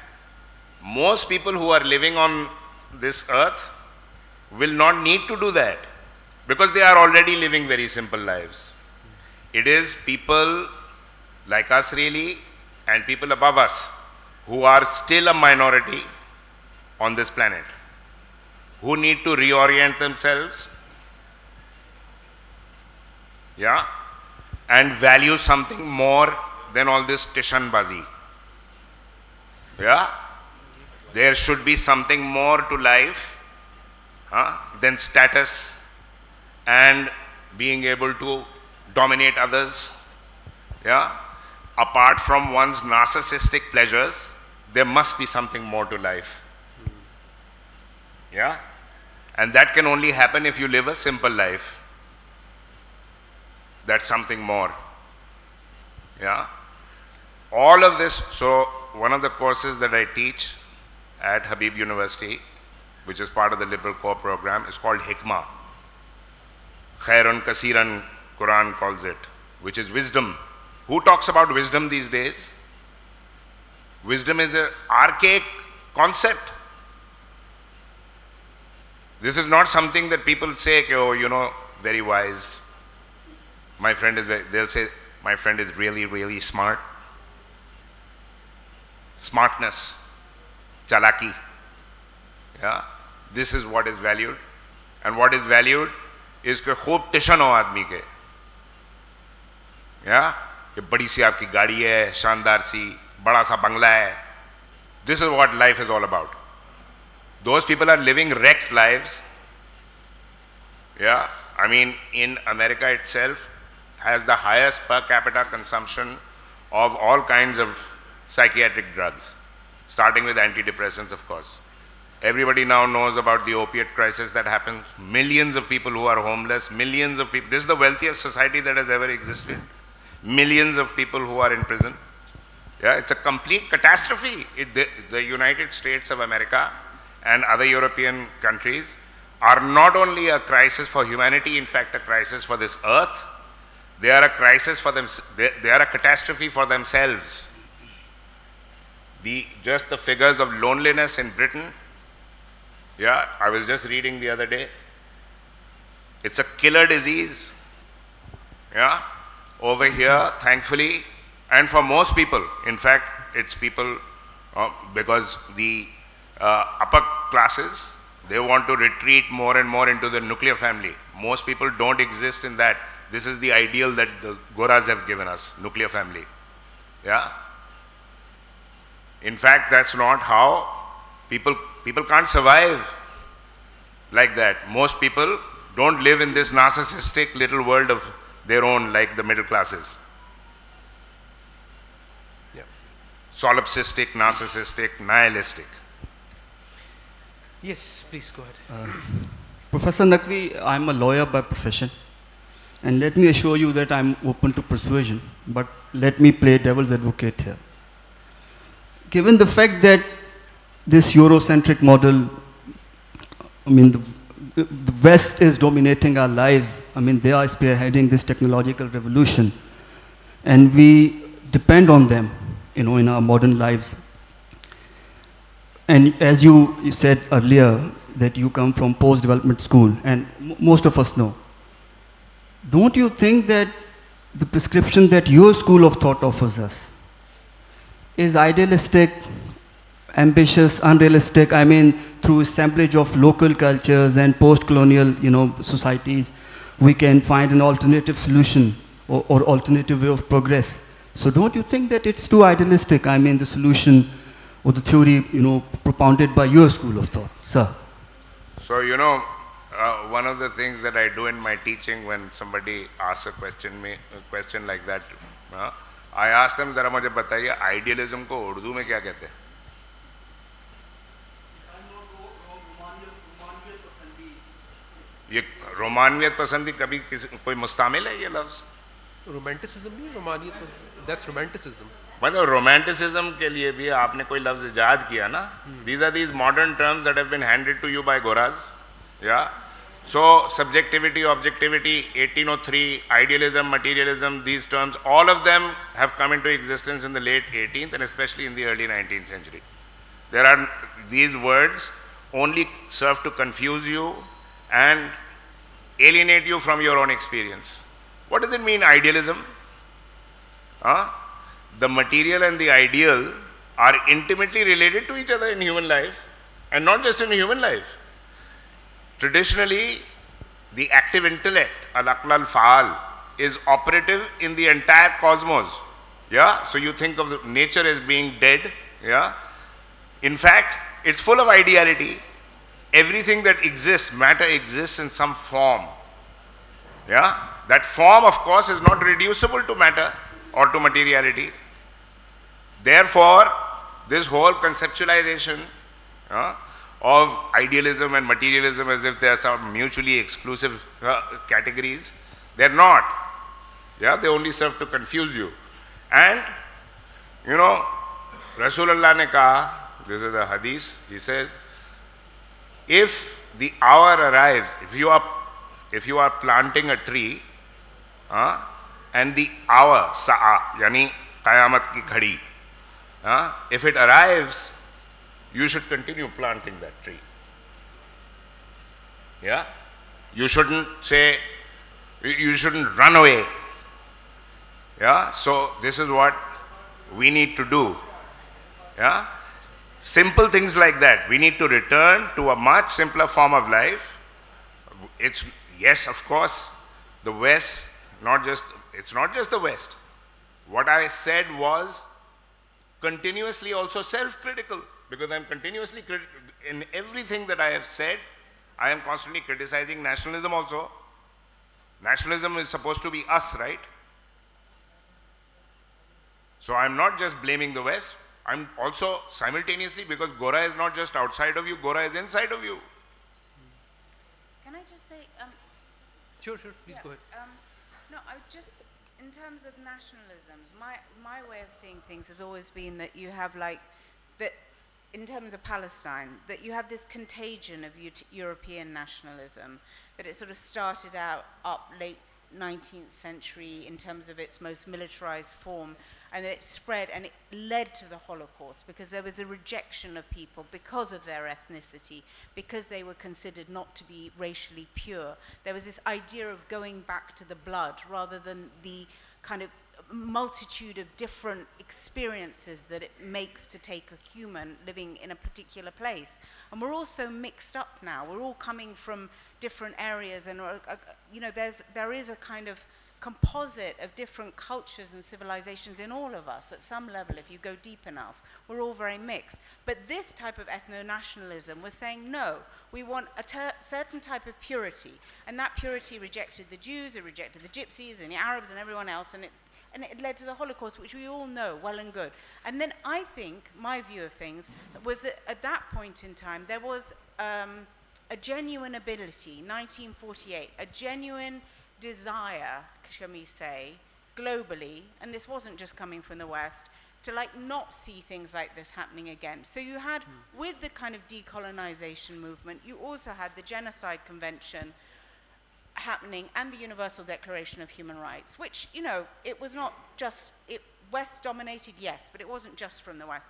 most people who are living on this earth will not need to do that because they are already living very simple lives. It is people like us really and people above us who are still a minority on this planet, who need to reorient themselves, yeah, and value something more than all this tishanbazi. Yeah, there should be something more to life than status and being able to dominate others. Yeah, apart from one's narcissistic pleasures, there must be something more to life. Yeah, and that can only happen if you live a simple life. That's something more. Yeah, all of this. So one of the courses that I teach at Habib University, which is part of the Liberal Core program, is called Hikmah. Khairun Kasiran, Quran calls it, which is wisdom. Who talks about wisdom these days? Wisdom is an archaic concept. This is not something that people say, oh, you know, very wise. My friend is, they'll say, my friend is really, really smart. Smartness, chalaki. Yeah, this is what is valued. And what is valued is कि खूब tuition हो आदमी के. Yeah, कि बड़ी सी आपकी गाड़ी है, शानदार सी, बड़ा सा बंगला है. This is what life is all about. Those people are living wrecked lives. Yeah, I mean, in America itself has the highest per capita consumption of all kinds of psychiatric drugs, starting with antidepressants, of course. Everybody now knows about the opiate crisis that happens. Millions of people who are homeless, millions of people. This is the wealthiest society that has ever existed. Millions of people who are in prison. Yeah, it's a complete catastrophe. The United States of America and other European countries are not only a crisis for humanity, in fact, a crisis for this earth. They are a crisis for them. They are a catastrophe for themselves. Just the figures of loneliness in Britain. Yeah, I was just reading the other day. It's a killer disease. Yeah, over here, thankfully, and for most people. In fact, it's people because the upper classes, they want to retreat more and more into the nuclear family. Most people don't exist in that. This is the ideal that the Goras have given us, nuclear family. Yeah. In fact, that's not how people can't survive like that. Most people don't live in this narcissistic little world of their own like the middle classes. Yeah. Solipsistic, narcissistic, nihilistic. Yes, please go ahead. Professor Naqvi, I'm a lawyer by profession. And let me assure you that I'm open to persuasion, but let me play devil's advocate here. Given the fact that this Eurocentric model, I mean, the West is dominating our lives. I mean, they are spearheading this technological revolution, and we depend on them, you know, in our modern lives. And as you said earlier, that you come from post-development school, and most of us know. Don't you think that the prescription that your school of thought offers us is idealistic, ambitious, unrealistic? I mean, through assemblage of local cultures and post-colonial, you know, societies, we can find an alternative solution or alternative way of progress. So don't you think that it's too idealistic? I mean, the solution or the theory, you know, propounded by your school of thought, sir. So, you know, one of the things that I do in my teaching when somebody asks a question like that, I ask them, ज़रा मुझे बताइए idealism को उर्दू में क्या कहते हैं? ये रोमानियत पसंदी कभी कोई मुस्तामिल है ये लफ्ज़? Romanticism नहीं, रोमानियत, that's romanticism. मतलब रोमांटिसिज्म के लिए भी आपने कोई लफ्ज़ इजाद किया ना? These are these modern terms that have been handed to you by Goras. Yeah. So subjectivity, objectivity, 1803, idealism, materialism, these terms, all of them have come into existence in the late 18th and especially in the early 19th century. There are these words only serve to confuse you and alienate you from your own experience. What does it mean, idealism? The material and the ideal are intimately related to each other in human life, and not just in human life. Traditionally, the active intellect, al-aql al-fa'al, is operative in the entire cosmos. Yeah? So you think of nature as being dead. Yeah? In fact, it's full of ideality. Everything that exists, matter exists in some form. Yeah? That form, of course, is not reducible to matter or to materiality. Therefore, this whole conceptualization of idealism and materialism as if they are some mutually exclusive categories, they're not. Yeah, they only serve to confuse you. And, you know, Rasulullah ne kaha, this is a hadith, he says, if the hour arrives, if you are planting a tree, and the hour, sa'a, yani qayamat ki ghadi, if it arrives, you should continue planting that tree. Yeah? You shouldn't say, you shouldn't run away. Yeah? So this is what we need to do. Yeah? Simple things like that. We need to return to a much simpler form of life. It's, yes, of course, the West, it's not just the West. What I said was continuously also self-critical, because I'm continuously in everything that I have said, I am constantly criticizing nationalism also. Nationalism is supposed to be us, right? So I'm not just blaming the West, I'm also simultaneously, because Gora is not just outside of you, Gora is inside of you. Can I just say... Sure, please go ahead. No, I just, in terms of nationalisms, my way of seeing things has always been that you have like, that in terms of Palestine, that you have this contagion of European nationalism, that it sort of started out up late 19th century in terms of its most militarized form, and it spread and it led to the Holocaust because there was a rejection of people because of their ethnicity, because they were considered not to be racially pure. There was this idea of going back to the blood rather than the kind of multitude of different experiences that it makes to take a human living in a particular place. And we're all so mixed up now. We're all coming from different areas, and you know, there is a kind of composite of different cultures and civilizations in all of us at some level. If you go deep enough, we're all very mixed. But this type of ethno-nationalism was saying, no, we want a certain type of purity, and that purity rejected the Jews, it rejected the Gypsies and the Arabs and everyone else, and it led to the Holocaust, which we all know well and good. And then I think my view of things was that at that point in time there was a genuine ability, 1948, a genuine desire, shall we say, globally, and this wasn't just coming from the West, to like not see things like this happening again. So you had, with the kind of decolonization movement, you also had the Genocide Convention happening and the Universal Declaration of Human Rights, which, you know, it was not just, West dominated, yes, but it wasn't just from the West.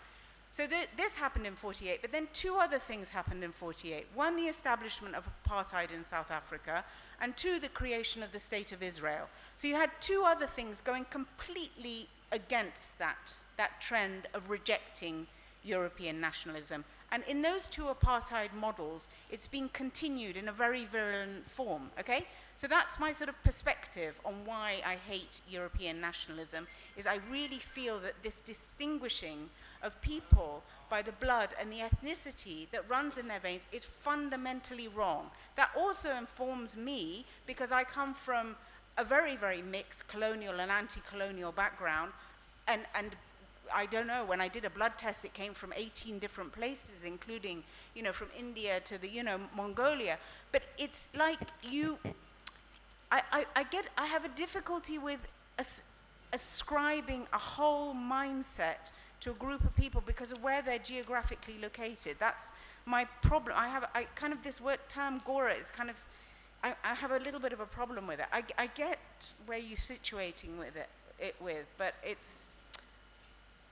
So this happened in 48, but then two other things happened in 48. One, the establishment of apartheid in South Africa, and two, the creation of the State of Israel. So you had two other things going completely against that trend of rejecting European nationalism. And in those two apartheid models, it's been continued in a very virulent form, okay? So that's my sort of perspective on why I hate European nationalism, is I really feel that this distinguishing of people by the blood and the ethnicity that runs in their veins is fundamentally wrong. That also informs me, because I come from a very, very mixed colonial and anti-colonial background, and I don't know, when I did a blood test, it came from 18 different places, including, from India to the, Mongolia. But it's like I have a difficulty with ascribing a whole mindset to a group of people because of where they're geographically located. That's my problem. I kind of, this word term Gora is kind of, I have a little bit of a problem with it. I get where you're situating with it with, but it's,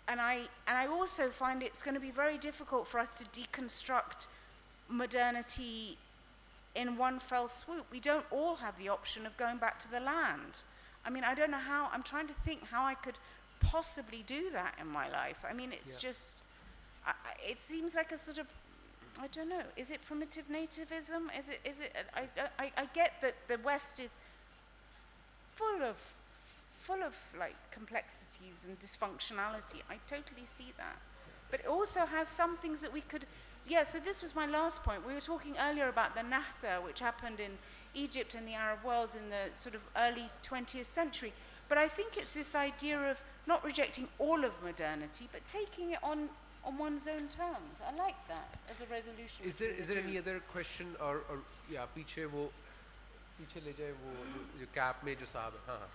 and I also find it's going to be very difficult for us to deconstruct modernity in one fell swoop. We don't all have the option of going back to the land. I mean, I don't know how, I'm trying to think how I could possibly do that in my life. I mean, it's just, it seems like a sort of, I don't know, is it primitive nativism? I get that the West is full of like complexities and dysfunctionality. I totally see that. But it also has some things that we could, so this was my last point. We were talking earlier about the Nahda, which happened in Egypt and the Arab world in the sort of early 20th century. But I think it's this idea of not rejecting all of modernity, but taking it on one's own terms. I like that as a resolution. Is there any other question or yeah, पीछे ले जाए वो जो cap में जो साहब है, हाँ.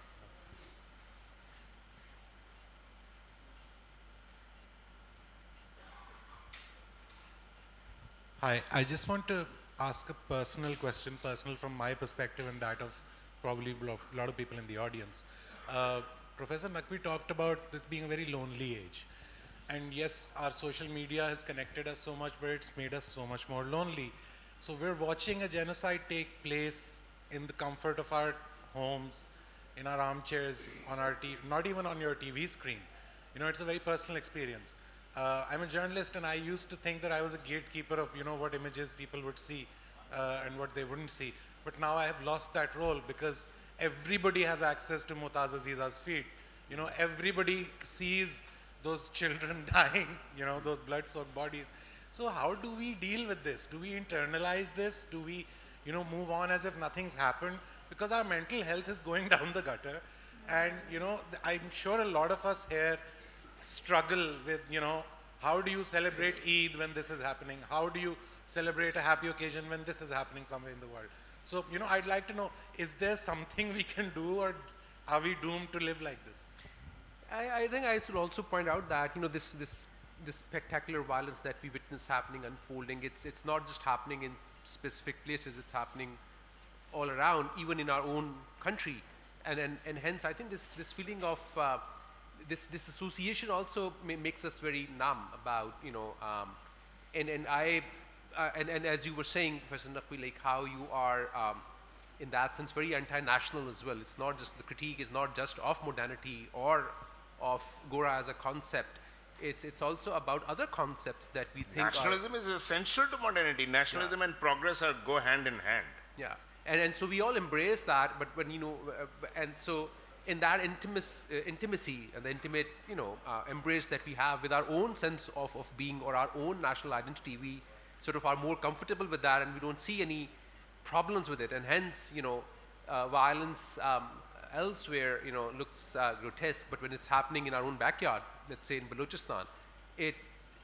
Hi, I just want to ask a personal question, personal from my perspective and that of probably a lot of people in the audience. Professor Naqvi talked about this being a very lonely age. And yes, our social media has connected us so much, but it's made us so much more lonely. So we're watching a genocide take place in the comfort of our homes, in our armchairs, on our TV, not even on your TV screen. It's a very personal experience. I'm a journalist, and I used to think that I was a gatekeeper of, what images people would see and what they wouldn't see. But now I have lost that role because everybody has access to Mumtaz Aziza's feed. Everybody sees those children dying, those blood-soaked bodies. So how do we deal with this? Do we internalize this? Do we, move on as if nothing's happened? Because our mental health is going down the gutter. And, I'm sure a lot of us here struggle with, how do you celebrate Eid when this is happening? How do you celebrate a happy occasion when this is happening somewhere in the world? So, I'd like to know, is there something we can do, or are we doomed to live like this? I think I should also point out that, this spectacular violence that we witness happening, unfolding, it's not just happening in specific places, it's happening all around, even in our own country. And hence, I think this feeling of this association also makes us very numb about, and as you were saying, Professor Naqvi, like how you are in that sense very anti-national as well. It's not just, the critique is not just of modernity or of Gora as a concept. It's also about other concepts that we think nationalism is essential to modernity. Nationalism and progress go hand in hand. Yeah, and so we all embrace that, but when and so in that intimacy and the intimate embrace that we have with our own sense of being or our own national identity, we sort of are more comfortable with that, and we don't see any problems with it, and hence violence elsewhere looks grotesque, but when it's happening in our own backyard, let's say in Balochistan,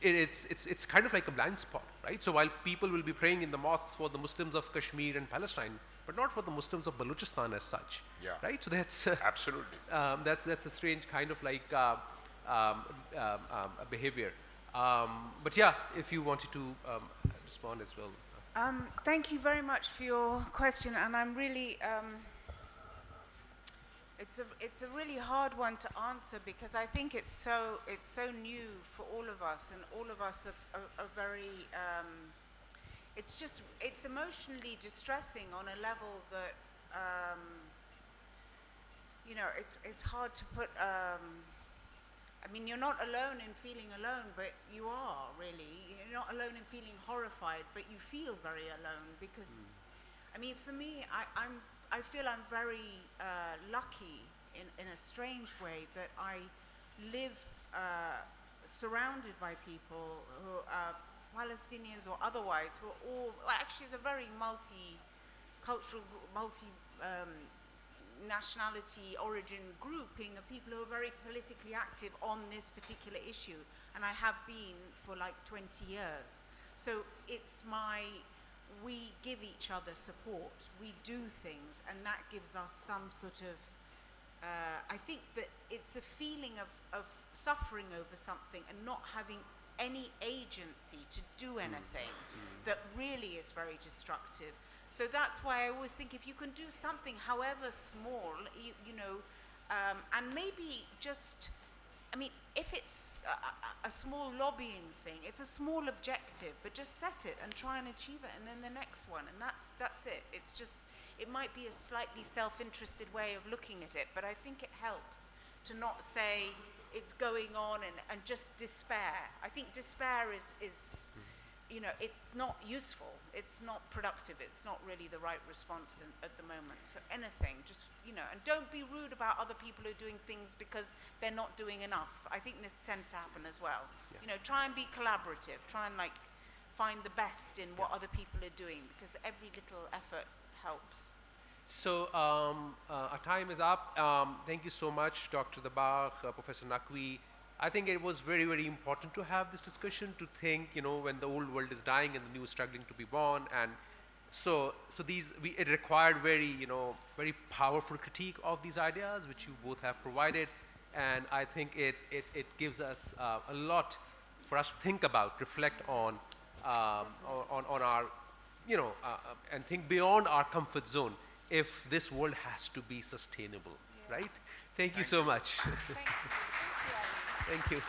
it's kind of like a blind spot, right? So while people will be praying in the mosques for the Muslims of Kashmir and Palestine, but not for the Muslims of Balochistan as such, right? So that's absolutely that's a strange kind of like behavior. But yeah, if you wanted to respond as well. Thank you very much for your question, and I'm really it's a really hard one to answer because I think it's so new for all of us, and all of us are very it's emotionally distressing on a level that it's hard to put. I mean, you're not alone in feeling alone, but you are really. You're not alone in feeling horrified, but you feel very alone because, I mean, for me, I feel I'm very lucky in a strange way that I live surrounded by people who are Palestinians or otherwise, who are all, well, actually it's a very multi-cultural, nationality origin grouping of people who are very politically active on this particular issue, and I have been for like 20 years. So it's we give each other support, we do things, and that gives us some sort of, I think that it's the feeling of suffering over something and not having any agency to do anything that really is very destructive. So that's why I always think if you can do something, however small, you know, and maybe just, I mean, if it's a small lobbying thing, it's a small objective, but just set it and try and achieve it, and then the next one, and that's it. It's just, it might be a slightly self-interested way of looking at it, but I think it helps to not say it's going on and just despair. I think despair is you know, it's not useful, it's not productive, it's not really the right response at the moment. So anything, just, you know, and don't be rude about other people who are doing things because they're not doing enough. I think this tends to happen as well. Yeah. You know, try and be collaborative, try and like find the best in what other people are doing, because every little effort helps. So our time is up. Thank you so much, Dr. Dabbagh, Professor Naqvi. I think it was very, very important to have this discussion, to think, you know, when the old world is dying and the new is struggling to be born. And so it required very, you know, very powerful critique of these ideas, which you both have provided. And I think it gives us a lot for us to think about, reflect on our, you know, and think beyond our comfort zone if this world has to be sustainable, right? Thank you so much. Thank you.